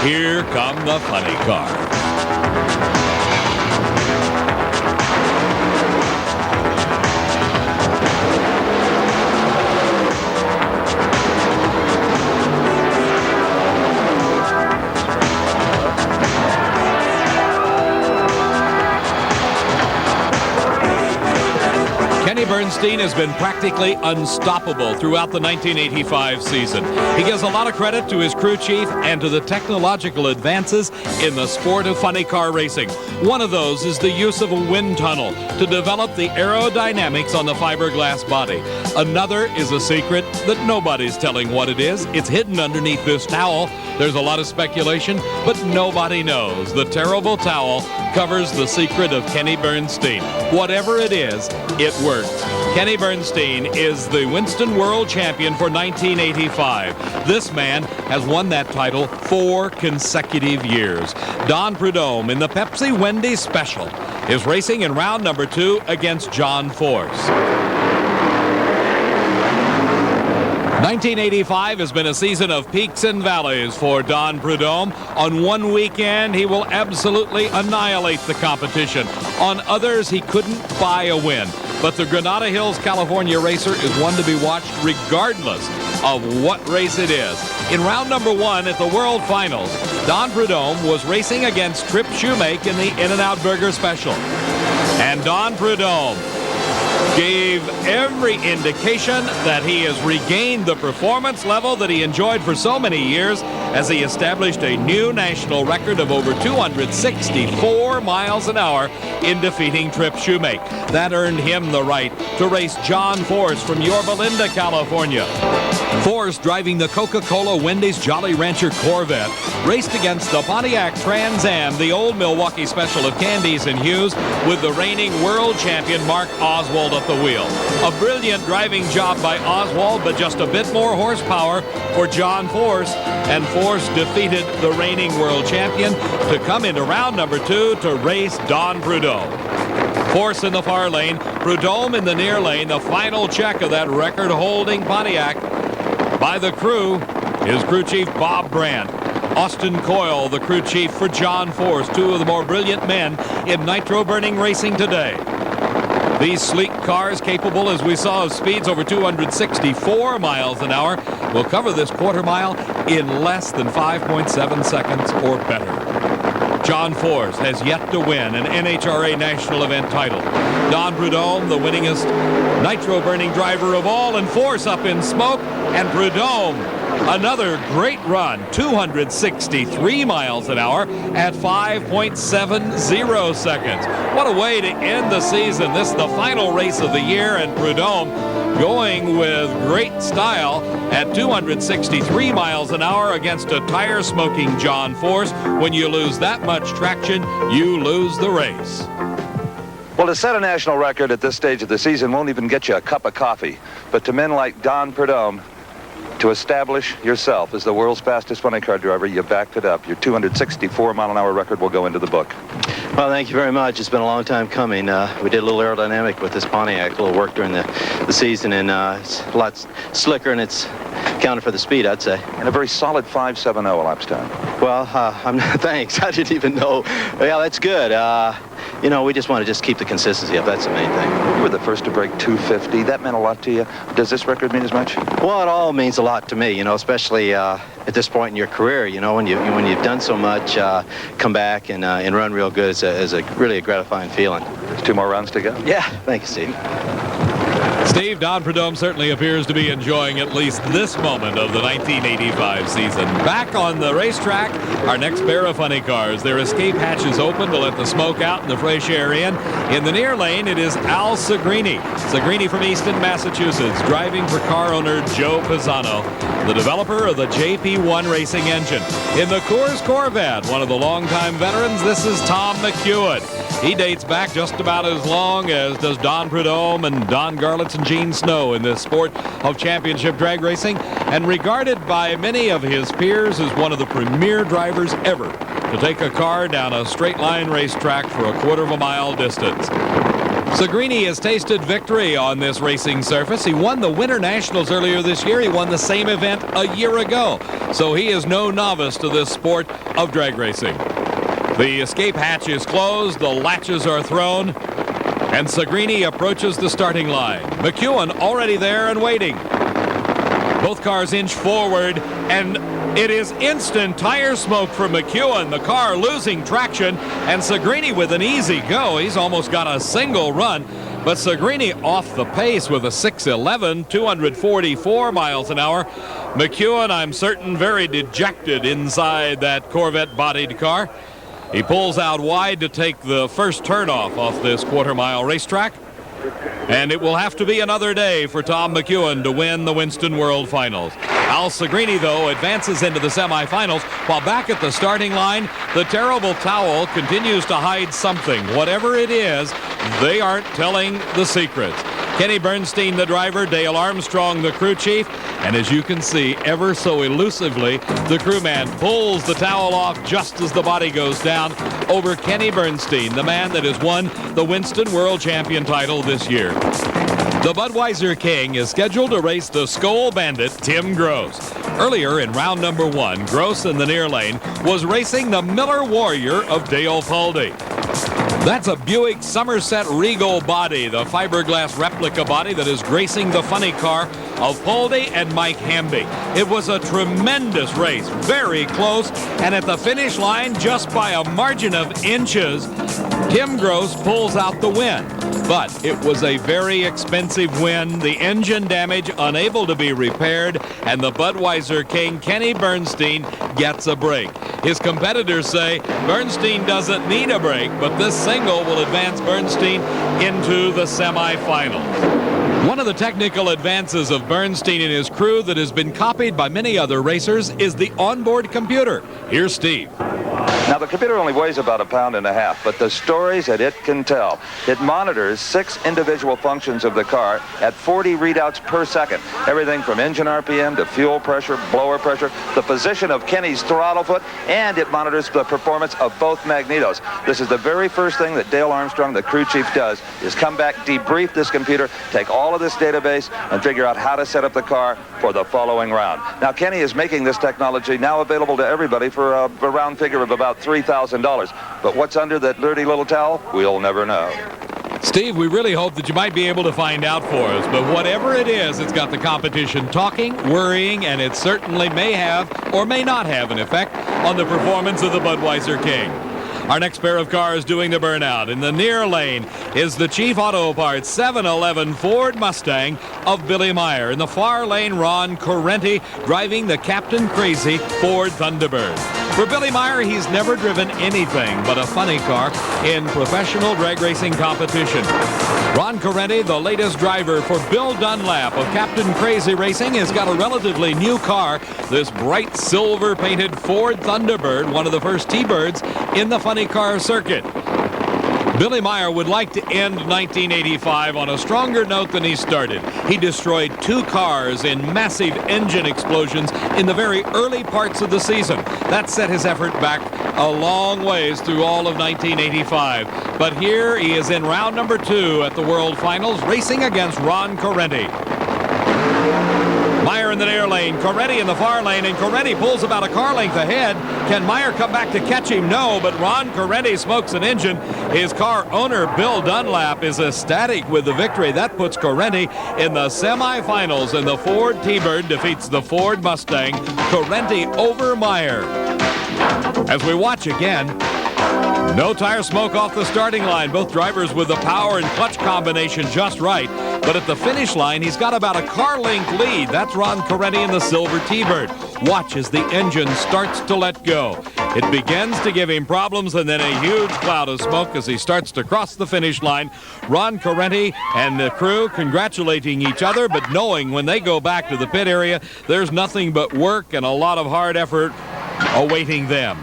Here come the funny cars. Bernstein has been practically unstoppable throughout the 1985 season. He gives a lot of credit to his crew chief and to the technological advances in the sport of funny car racing. One of those is the use of a wind tunnel to develop the aerodynamics on the fiberglass body. Another is a secret that nobody's telling what it is. It's hidden underneath this towel. There's a lot of speculation, but nobody knows. The terrible towel covers the secret of Kenny Bernstein. Whatever it is, it works. Kenny Bernstein is the Winston World Champion for 1985. This man has won that title 4 consecutive years. Don Prudhomme in the Pepsi Wendy's Special is racing in round number 2 against John Force. 1985 has been a season of peaks and valleys for Don Prudhomme. On one weekend, he will absolutely annihilate the competition. On others, he couldn't buy a win. But the Granada Hills, California racer is one to be watched regardless of what race it is. In round number 1 at the World Finals, Don Prudhomme was racing against Trip Shoemake in the In-N-Out Burger Special. And Don Prudhomme gave every indication that he has regained the performance level that he enjoyed for so many years as he established a new national record of over 264 miles an hour in defeating Trip Shoemake. That earned him the right to race John Force from Yorba, California. Force, driving the Coca-Cola Wendy's Jolly Rancher Corvette, raced against the Pontiac Trans Am, the old Milwaukee Special of Candies and Hues, with the reigning world champion Mark Oswald at the wheel. A brilliant driving job by Oswald, but just a bit more horsepower for John Force, and Force defeated the reigning world champion to come into round number 2 to race Don Prudhomme. Force in the far lane, Prudhomme in the near lane. The final check of that record-holding Pontiac by the crew is crew chief Bob Brandt. Austin Coyle, the crew chief for John Force, 2 of the more brilliant men in nitro-burning racing today. These sleek cars, capable, as we saw, of speeds over 264 miles an hour, will cover this quarter mile in less than 5.7 seconds or better. John Force has yet to win an NHRA national event title. Don Prudhomme, the winningest nitro-burning driver of all, and Force up in smoke, and Prudhomme, another great run, 263 miles an hour at 5.70 seconds. What a way to end the season. This is the final race of the year, and Prudhomme going with great style at 263 miles an hour against a tire-smoking John Force. When you lose that much traction, you lose the race. Well, to set a national record at this stage of the season won't even get you a cup of coffee. But to men like Don Prudhomme, to establish yourself as the world's fastest funny car driver, you backed it up. Your 264-mile-an-hour record will go into the book. Well, thank you very much. It's been a long time coming. We did a little aerodynamic with this Pontiac, a little work during the season, and it's a lot slicker, and it's counted for the speed, I'd say. And a very solid 5.70 elapsed time. Well, thanks. I didn't even know. Yeah, that's good. You know, we just want to keep the consistency up. That's the main thing. You were the first to break 250. That meant a lot to you. Does this record mean as much? Well, it all means a lot to me, you know, especially at this point in your career, you know, when you've done so much, come back and run real good is really a gratifying feeling. There's 2 more rounds to go. Yeah, thank you, Steve. Steve, Don Prudhomme certainly appears to be enjoying at least this moment of the 1985 season. Back on the racetrack, our next pair of funny cars. Their escape hatches open to let the smoke out and the fresh air in. In the near lane, it is Al Sigrini. Sigrini from Easton, Massachusetts, driving for car owner Joe Pisano, the developer of the JP1 racing engine. In the Coors Corvette, one of the longtime veterans, this is Tom McEwen. He dates back just about as long as does Don Prudhomme and Don Garlitz and Gene Snow in this sport of championship drag racing, and regarded by many of his peers as one of the premier drivers ever to take a car down a straight line racetrack for a quarter of a mile distance. Sigrini has tasted victory on this racing surface. He won the Winter Nationals earlier this year. He won the same event a year ago. So he is no novice to this sport of drag racing. The escape hatch is closed. The latches are thrown. And Sigrini approaches the starting line. McEwen already there and waiting. Both cars inch forward, and it is instant tire smoke for McEwen. The car losing traction, and Sigrini with an easy go. He's almost got a single run, but Sigrini off the pace with a 6:11, 244 miles an hour. McEwen, I'm certain, very dejected inside that Corvette-bodied car. He pulls out wide to take the first turnoff off this quarter-mile racetrack. And it will have to be another day for Tom McEwen to win the Winston World Finals. Al Sigrini, though, advances into the semifinals, while back at the starting line, the terrible towel continues to hide something. Whatever it is, they aren't telling the secrets. Kenny Bernstein, the driver, Dale Armstrong, the crew chief, and as you can see, ever so elusively, the crewman pulls the towel off just as the body goes down over Kenny Bernstein, the man that has won the Winston World Champion title this year. The Budweiser King is scheduled to race the Skoal Bandit, Tim Grosse. Earlier in round number 1, Grosse in the near lane was racing the Miller Warrior of Dale Paulding. That's a Buick Somerset Regal body, the fiberglass replica body that is gracing the funny car of Paulding and Mike Hamby. It was a tremendous race, very close, and at the finish line, just by a margin of inches, Tim Grosse pulls out the win. But it was a very expensive win. The engine damage unable to be repaired, and the Budweiser King, Kenny Bernstein, gets a break. His competitors say Bernstein doesn't need a break, but this single will advance Bernstein into the semifinals. One of the technical advances of Bernstein and his crew that has been copied by many other racers is the onboard computer. Here's Steve. Now, the computer only weighs about 1.5 pounds, but the stories that it can tell. It monitors 6 individual functions of the car at 40 readouts per second. Everything from engine RPM to fuel pressure, blower pressure, the position of Kenny's throttle foot, and it monitors the performance of both magnetos. This is the very first thing that Dale Armstrong, the crew chief, does, is come back, debrief this computer, take all of this database, and figure out how to set up the car for the following round. Now, Kenny is making this technology now available to everybody for a round figure of about $3,000. But what's under that dirty little towel, we'll never know. Steve, we really hope that you might be able to find out for us. But whatever it is, it's got the competition talking, worrying, and it certainly may have or may not have an effect on the performance of the Budweiser King. Our next pair of cars doing the burnout. In the near lane is the Chief Auto Parts 711 Ford Mustang of Billy Meyer. In the far lane, Ron Correnti driving the Captain Crazy Ford Thunderbird. For Billy Meyer, he's never driven anything but a funny car in professional drag racing competition. Ron Correnti, the latest driver for Bill Dunlap of Captain Crazy Racing, has got a relatively new car, this bright silver painted Ford Thunderbird, one of the first T-Birds in the funny car circuit. Billy Meyer would like to end 1985 on a stronger note than he started. He destroyed 2 cars in massive engine explosions in the very early parts of the season. That set his effort back a long ways through all of 1985. But here he is in round number 2 at the World Finals, racing against Ron Correnti. Meyer in the near lane, Correnti in the far lane, and Correnti pulls about a car length ahead. Can Meyer come back to catch him? No, but Ron Correnti smokes an engine. His car owner, Bill Dunlap, is ecstatic with the victory. That puts Correnti in the semifinals, and the Ford T-Bird defeats the Ford Mustang. Correnti over Meyer. As we watch again, no tire smoke off the starting line. Both drivers with the power and clutch combination just right. But at the finish line, he's got about a car length lead. That's Ron Correnti in the silver T-Bird. Watch as the engine starts to let go. It begins to give him problems, and then a huge cloud of smoke as he starts to cross the finish line. Ron Correnti and the crew congratulating each other, but knowing when they go back to the pit area, there's nothing but work and a lot of hard effort awaiting them.